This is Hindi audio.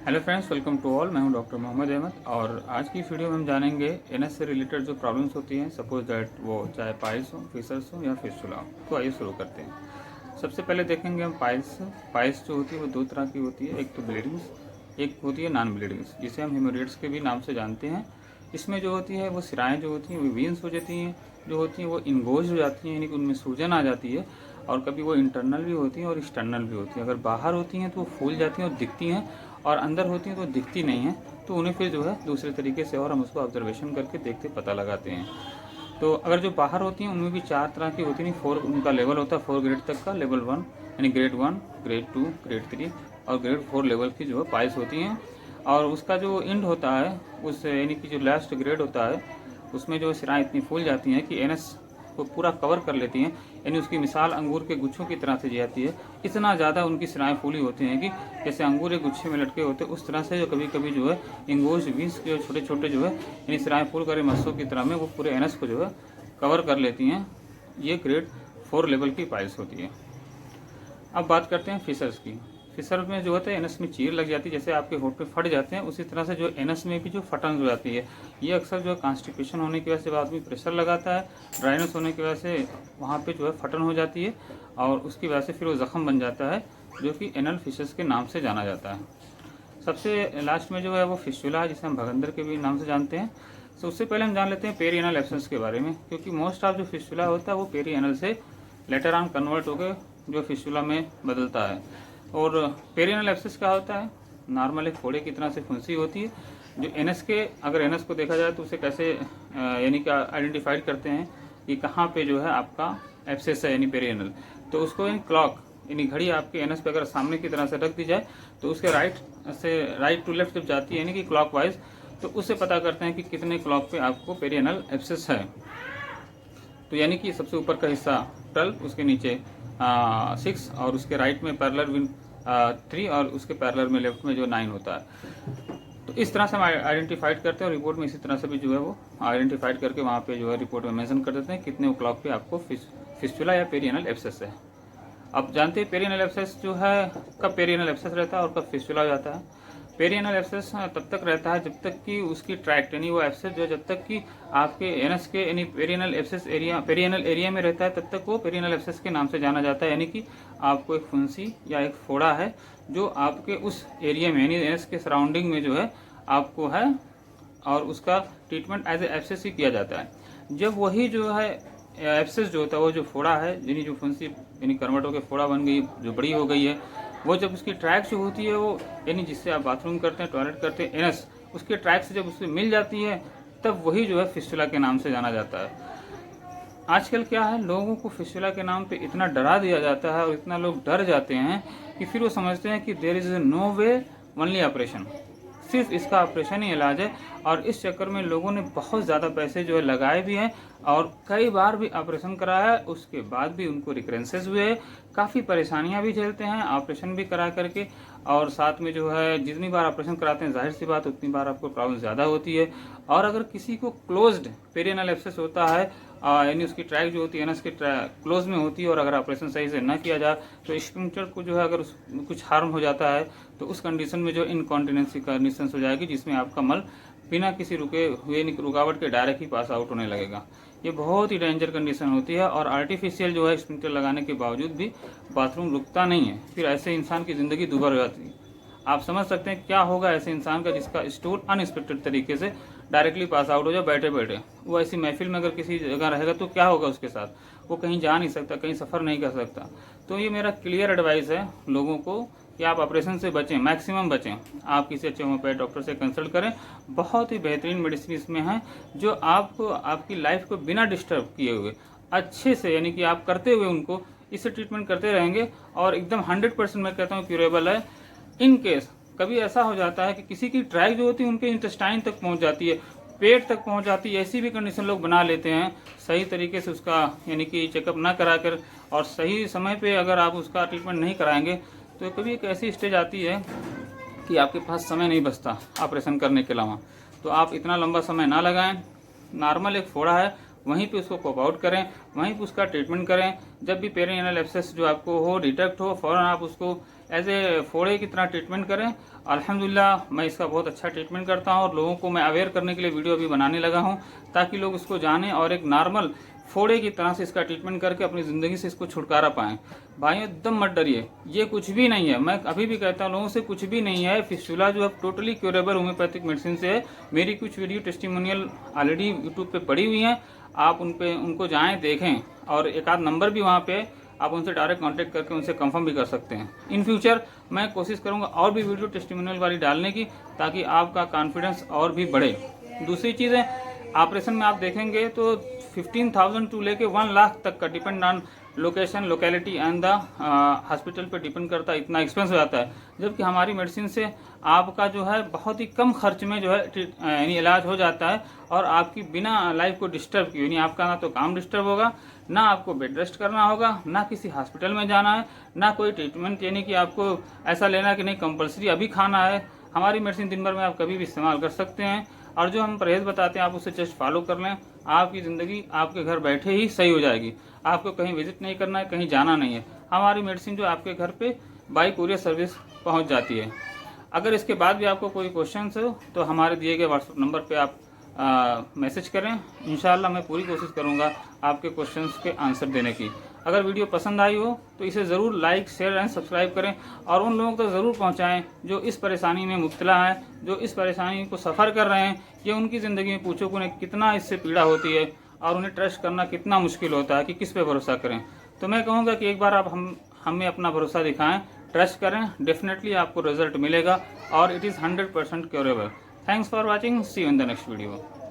Hello friends, welcome to all. मैं हूं डॉक्टर मोहम्मद अहमद और आज की वीडियो में हम जानेंगे एनएस से रिलेटेड जो प्रॉब्लम्स होती हैं, सपोज दैट वो चाहे पाइल्स हो, फिशर्स हो या फिस्टुला हो। तो आइए शुरू करते हैं। सबसे पहले देखेंगे हम पाइल्स। पाइल्स जो होती है वो दो तरह की होती है, एक तो ब्लीडिंग्स, एक होती है नॉन ब्लीडिंग्स, जिसे हम हेमोरेड्स के भी नाम से जानते हैं। इसमें जो होती है वो सिराएँ जो होती हैं वो वीन्स हो जाती हैं, जो होती हैं वो इनगोज हो जाती हैं, यानी कि उनमें सूजन आ जाती है। और कभी वो इंटरनल भी होती हैं और एक्सटर्नल भी होती हैं। अगर बाहर होती हैं तो वो फूल जाती हैं और दिखती हैं, और अंदर होती हैं तो दिखती नहीं हैं। तो उन्हें फिर जो है दूसरे तरीके से और हम उसको ऑब्जर्वेशन करके देखते पता लगाते हैं। तो अगर जो बाहर होती हैं उनमें भी चार तरह की होती हैं। फोर उनका लेवल होता है, 4 ग्रेड तक का। लेवल 1 यानी ग्रेड 1, ग्रेड 2, ग्रेड 3 और ग्रेड 4 लेवल की जो है पाइल्स होती हैं। और उसका जो एंड होता है, उस यानी कि जो लास्ट ग्रेड होता है, उसमें जो सिराएँ इतनी फूल जाती हैं कि एनएस को पूरा कवर कर लेती हैं। यानी उसकी मिसाल अंगूर के गुच्छों की तरह से दी जाती है। इतना ज़्यादा उनकी सिराएँ फूली होती हैं कि जैसे अंगूर एक गुच्छे में लटके होते हैं, उस तरह से जो कभी कभी जो है इंगोज वीन्स के छोटे छोटे जो है यानी सिराएँ फूल करे मस्सों की तरह में वो पूरे एनएस को जो है कवर कर लेती हैं। ये ग्रेड 4 लेवल की पाइल्स होती है। अब बात करते हैं फिशर्स की। फिशर में जो होता है एनस में चीर लग जाती है, जैसे आपके होंठ पे फट जाते हैं, उसी तरह से जो एनस में भी जो फटन हो जाती है। ये अक्सर जो है कॉन्स्टिपेशन होने की वजह से जब आदमी प्रेशर लगाता है, ड्राइनेस होने की वजह से वहाँ पे जो है फटन हो जाती है, और उसकी वजह से फिर वो ज़ख्म बन जाता है, जो कि एनल फिशर्स के नाम से जाना जाता है। सबसे लास्ट में जो है वो फिस्टुला है, जिसे हम भगंदर के भी नाम से जानते हैं। तो उससे पहले हम जान लेते हैं पेरी एनल एब्सेंस के बारे में, क्योंकि मोस्ट ऑफ जो फिस्टुला होता है वो पेरी एनल से लेटर ऑन कन्वर्ट होकर जो फिस्टुला में बदलता है। और पेरियनल एब्सेस क्या होता है? नॉर्मल एक फोड़े की तरह से फुंसी होती है। जो एनएस के, अगर एनएस को देखा जाए तो उसे कैसे यानी कि आइडेंटिफाइड करते हैं कि कहाँ पे जो है आपका एब्सेस है यानी पेरियनल। तो उसको इन क्लॉक यानी घड़ी आपके एनएस पे अगर सामने की तरह से रख दी जाए तो उसके राइट टू लेफ्ट जब जाती है यानी कि क्लॉक वाइज, तो उससे पता करते हैं कि कितने क्लॉक पे आपको पेरियनल एब्सेस है। तो यानी कि सबसे ऊपर का हिस्सा 12, उसके नीचे 6 और उसके राइट में पैरेलल विन 3 और उसके पैरेलल में लेफ्ट में जो 9 होता है। तो इस तरह से हम आइडेंटिफाइड करते हैं, और रिपोर्ट में इसी तरह से भी जो है वो आइडेंटिफाइड करके वहाँ पे जो है रिपोर्ट में मेंशन कर देते हैं कितने क्लॉक पे आपको फिस्टुला या पेरियनल एब्सेस है। अब जानते हैं पेरियनल एब्सेस जो है कब पेरियनल एब्सेस रहता है और कब फिस्टुला हो जाता है। पेरियनल एब्सेस तब तक रहता है जब तक कि उसकी ट्रैक्ट यानी वो एब्सेस जो है जब तक कि आपके एनस के यानी पेरियनल एरिया में रहता है, तब तक वो पेरियनल एब्सेस के नाम से जाना जाता है। यानी कि आपको एक फुंसी या एक फोड़ा है जो आपके उस एरिया में यानी एनस के सराउंडिंग में जो है आपको है, और उसका ट्रीटमेंट एज ए एब्सेस ही किया जाता है। जब वही जो है एब्सेस जो होता है, वो जो फोड़ा है यानी जो फुंसी यानी कन्वर्ट होकर फोड़ा बन गई, जो बड़ी हो गई है, वो जब उसकी ट्रैक जो होती है वो यानी जिससे आप बाथरूम करते हैं, टॉयलेट करते हैं, एनस, उसके ट्रैक से जब उससे मिल जाती है, तब वही जो है फिस्टुला के नाम से जाना जाता है। आजकल क्या है, लोगों को फिस्टुला के नाम पे इतना डरा दिया जाता है और इतना लोग डर जाते हैं कि फिर वो समझते हैं कि there is no way, only operation, सिर्फ इसका ऑपरेशन ही इलाज है। और इस चक्कर में लोगों ने बहुत ज़्यादा पैसे जो है लगाए भी हैं और कई बार भी ऑपरेशन कराया है, उसके बाद भी उनको रिकरेंसेस हुए, काफ़ी परेशानियां भी झेलते हैं ऑपरेशन भी करा करके। और साथ में जो है जितनी बार ऑपरेशन कराते हैं, जाहिर सी बात उतनी बार आपको प्रॉब्लम ज़्यादा होती है। और अगर किसी को क्लोज्ड पेरियनल एब्सेस होता है, यानी उसकी ट्रैक जो होती है ना उसके क्लोज में होती है, और अगर ऑपरेशन सही से ना किया जाए तो स्फिंक्टर को जो है अगर कुछ हार्म हो जाता है, तो उस कंडीशन में जो इनकॉन्टिनेंसी कंडीशन हो जाएगी, जिसमें आपका मल बिना किसी रुके हुए रुकावट के डायरेक्ट ही पास आउट होने लगेगा। ये बहुत ही डेंजर कंडीशन होती है, और आर्टिफिशियल जो है स्फिंक्टर लगाने के बावजूद भी बाथरूम रुकता नहीं है। फिर ऐसे इंसान की ज़िंदगी दुभर हो जाती है। आप समझ सकते हैं क्या होगा ऐसे इंसान का जिसका स्टूल अनएक्सपेक्टेड तरीके से डायरेक्टली पास आउट हो जाए बैठे बैठे। वो ऐसी महफिल में अगर किसी जगह रहेगा तो क्या होगा उसके साथ? वो कहीं जा नहीं सकता, कहीं सफ़र नहीं कर सकता। तो ये मेरा क्लियर एडवाइस है लोगों को कि आप ऑपरेशन से बचें, मैक्सिमम बचें। आप किसी अच्छे होम्योपैथ डॉक्टर से कंसल्ट करें। बहुत ही बेहतरीन मेडिसिन इसमें है जो आपको आपकी लाइफ को बिना डिस्टर्ब किए हुए अच्छे से यानी कि आप करते हुए उनको इससे ट्रीटमेंट करते रहेंगे, और एकदम 100% मैं कहता हूँ क्यूरेबल है। इन केस कभी ऐसा हो जाता है कि किसी की ट्रैक जो होती है उनके इंटेस्टाइन तक पहुंच जाती है, पेट तक पहुंच जाती है, ऐसी भी कंडीशन लोग बना लेते हैं सही तरीके से उसका यानी कि चेकअप ना करा कर, और सही समय पे अगर आप उसका ट्रीटमेंट नहीं कराएंगे तो कभी एक ऐसी स्टेज आती है कि आपके पास समय नहीं बचता ऑपरेशन करने के अलावा। तो आप इतना लंबा समय ना लगाएं। नॉर्मल एक फोड़ा है वहीं पे उसको पॉप आउट करें, वहीं पे उसका ट्रीटमेंट करें। जब भी पेरियनल एब्सेस जो आपको हो डिटेक्ट हो, फ़ौरन आप उसको एज ए फोड़े की तरह ट्रीटमेंट करें। अल्हम्दुलिल्लाह मैं इसका बहुत अच्छा ट्रीटमेंट करता हूँ और लोगों को मैं अवेयर करने के लिए वीडियो अभी बनाने लगा हूँ ताकि लोग इसको जानें और एक नॉर्मल फोड़े की तरह से इसका ट्रीटमेंट करके अपनी ज़िंदगी से इसको छुटकारा पाएं। भाइयों एकदम मत डरिए, ये कुछ भी नहीं है। मैं अभी भी कहता हूँ लोगों से, कुछ भी नहीं है। फिस्टुला जो है टोटली क्योरेबल होम्योपैथिक मेडिसिन से है। मेरी कुछ वीडियो टेस्टिमोनियल ऑलरेडी यूट्यूब पे पड़ी हुई हैं, आप उनको जाएँ देखें और एक आध नंबर भी वहाँ पे आप उनसे डायरेक्ट कांटेक्ट करके उनसे कंफर्म भी कर सकते हैं। इन फ्यूचर मैं कोशिश करूंगा और भी वीडियो टेस्टिमोनियल वाली डालने की, ताकि आपका कॉन्फिडेंस और भी बढ़े। दूसरी चीज़ है, ऑपरेशन में आप देखेंगे तो 15,000 टू लेके 1 लाख तक का depend on location, locality and the hospital पे डिपेंड करता है, इतना एक्सपेंस हो जाता है। जबकि हमारी मेडिसिन से आपका जो है बहुत ही कम खर्च में जो है यानी इलाज हो जाता है और आपकी बिना लाइफ को डिस्टर्ब किए, यानी आपका ना तो काम डिस्टर्ब होगा, ना आपको बेड रेस्ट करना होगा, ना किसी हॉस्पिटल में जाना है, ना कोई ट्रीटमेंट, यानी कि आपको ऐसा लेना कि नहीं कंपलसरी अभी खाना है। हमारी मेडिसिन दिन भर में आप कभी भी इस्तेमाल कर सकते हैं और जो हम परहेज़ बताते हैं आप उसे जस्ट फॉलो कर लें। आपकी ज़िंदगी आपके घर बैठे ही सही हो जाएगी। आपको कहीं विजिट नहीं करना है, कहीं जाना नहीं है। हमारी मेडिसिन जो आपके घर पे बाई कुरियर सर्विस पहुंच जाती है। अगर इसके बाद भी आपको कोई क्वेश्चन हो तो हमारे दिए गए व्हाट्सएप नंबर पे आप मैसेज करें। इंशाल्लाह मैं पूरी कोशिश करूंगा आपके क्वेश्चंस के आंसर देने की। अगर वीडियो पसंद आई हो तो इसे ज़रूर लाइक, शेयर एंड सब्सक्राइब करें और उन लोगों तक ज़रूर पहुंचाएं जो इस परेशानी में मुब्तला है, जो इस परेशानी को सफ़र कर रहे हैं। ये उनकी ज़िंदगी में पूछो कि उन्हें कितना इससे पीड़ा होती है और उन्हें ट्रस्ट करना कितना मुश्किल होता है कि किस पे भरोसा करें। तो मैं कहूँगा कि एक बार आप हमें अपना भरोसा दिखाएं, ट्रस्ट करें, डेफिनेटली आपको रिजल्ट मिलेगा और it is 100% curable. Thanks for watching, see you in the next video.